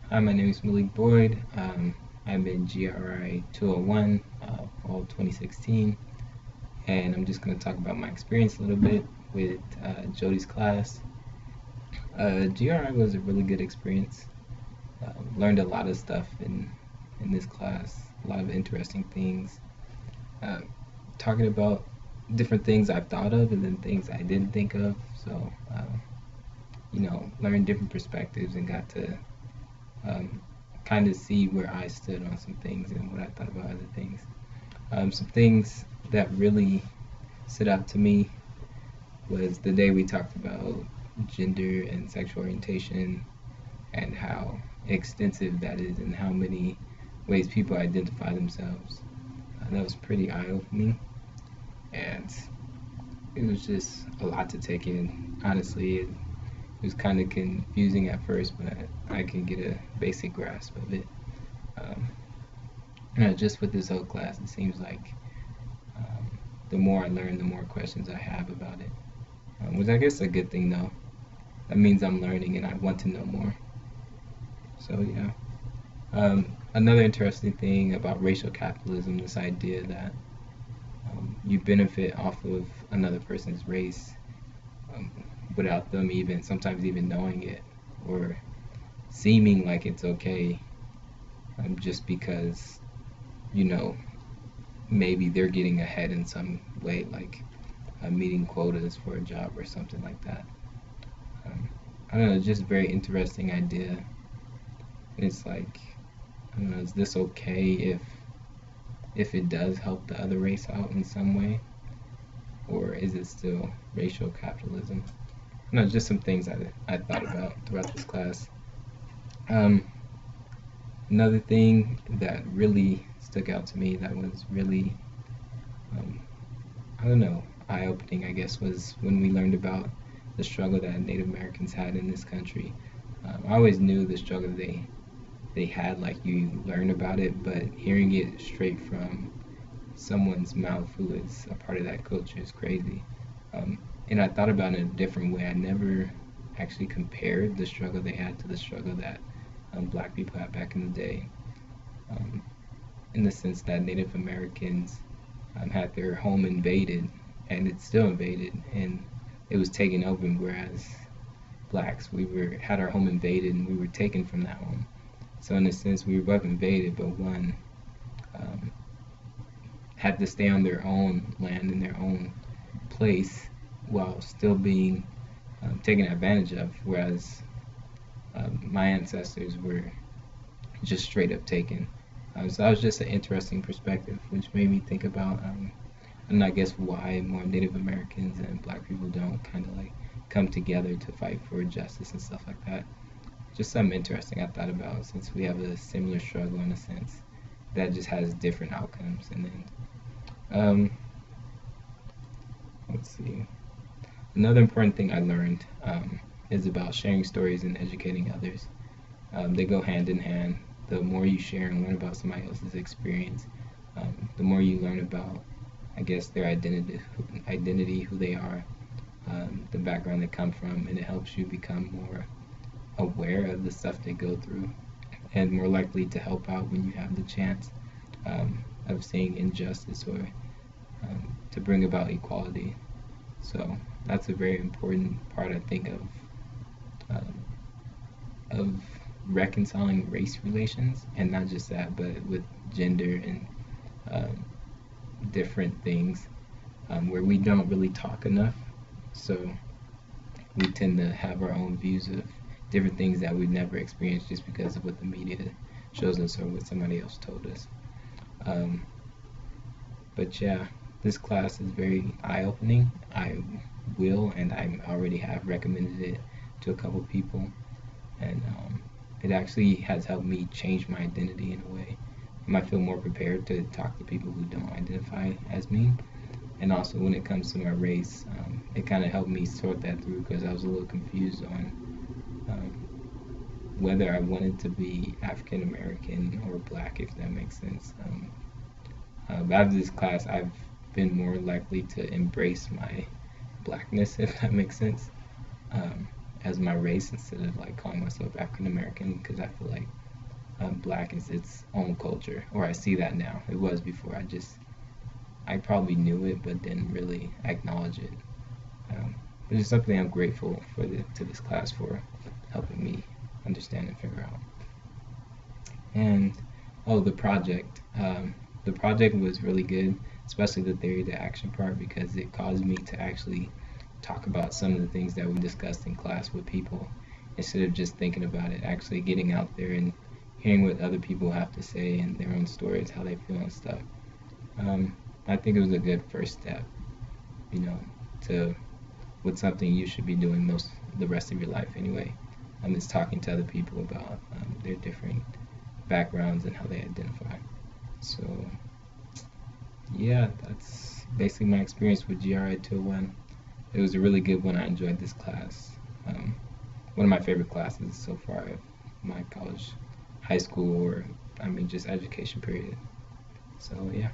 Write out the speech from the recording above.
Hi, my name is Malik Boyd. I'm in GRI 201, fall 2016, and I'm just going to talk about my experience a little bit with Jody's class. GRI was a really good experience. Learned a lot of stuff in this class, a lot of interesting things. Uh, Talking about different things I've thought of and then things I didn't think of. So, learned different perspectives and got to um, kind of see where I stood on some things and what I thought about other things. Some things that really stood out to me was the day we talked about gender and sexual orientation and how extensive that is and how many ways people identify themselves. That was pretty eye opening, and it was just a lot to take in. Honestly, it was kind of confusing at first, but I can get a basic grasp of it. Um, just with this whole class, it seems like um, the more I learn, the more questions I have about it, which I guess is a good thing though. That means I'm learning and I want to know more. So yeah. Another interesting thing about racial capitalism, this idea that you benefit off of another person's race um, without them even sometimes even knowing it or seeming like it's okay, just because you know maybe they're getting ahead in some way, like meeting quotas for a job or something like that. Um, I don't know, just a very interesting idea. It's like, I don't know, is this okay if it does help the other race out in some way, or is it still racial capitalism? No, just some things I thought about throughout this class. Um, Another thing that really stuck out to me that was really, um, I don't know, eye-opening, I guess, was when we learned about the struggle that Native Americans had in this country. I always knew the struggle they had, like you learn about it, but hearing it straight from someone's mouth who is a part of that culture is crazy. Um, and I thought about it in a different way. I never actually compared the struggle they had to the struggle that black people had back in the day, um, in the sense that Native Americans had their home invaded, and it's still invaded, and it was taken over, whereas blacks, we were had our home invaded and we were taken from that home. So in a sense, we were both invaded, but one um, had to stay on their own land in their own place while still being taken advantage of, whereas my ancestors were just straight up taken. So that was just an interesting perspective, which made me think about, and I guess why more Native Americans and Black people don't kind of like come together to fight for justice and stuff like that. Just something interesting I thought about since we have a similar struggle in a sense that just has different outcomes. And then, um, let's see. Another important thing I learned is about sharing stories and educating others. They go hand in hand. The more you share and learn about somebody else's experience, the more you learn about, I guess, their identity, who they are, the background they come from, and it helps you become more aware of the stuff they go through and more likely to help out when you have the chance of seeing injustice or to bring about equality. So that's a very important part, I think, um, of reconciling race relations, and not just that, but with gender and um, different things where we don't really talk enough. So we tend to have our own views of different things that we've never experienced just because of what the media shows us or what somebody else told us. Um, but yeah, this class is very eye-opening. I will and I already have recommended it to a couple people, and it actually has helped me change my identity in a way. I might feel more prepared to talk to people who don't identify as me. And also, when it comes to my race, it kind of helped me sort that through because I was a little confused on whether I wanted to be African American or black, if that makes sense. After this class, I've been more likely to embrace my blackness, if that makes sense. Um, as my race instead of like calling myself African American, because I feel like black is its own culture, or I see that now. It was before. I probably knew it, but didn't really acknowledge it. Um, but it's something I'm grateful to this class for helping me understand and figure out. And oh, the project. The project was really good, especially the theory to action part, because it caused me to actually talk about some of the things that we discussed in class with people instead of just thinking about it, actually getting out there and hearing what other people have to say and their own stories, how they feel and stuff. Um, I think it was a good first step, you know, to with something you should be doing most the rest of your life anyway. Is talking to other people about their different backgrounds and how they identify. So yeah, that's basically my experience with GRI 201. It was a really good one. I enjoyed this class. Um, One of my favorite classes so far of my college, high school, or I mean just education period. So yeah.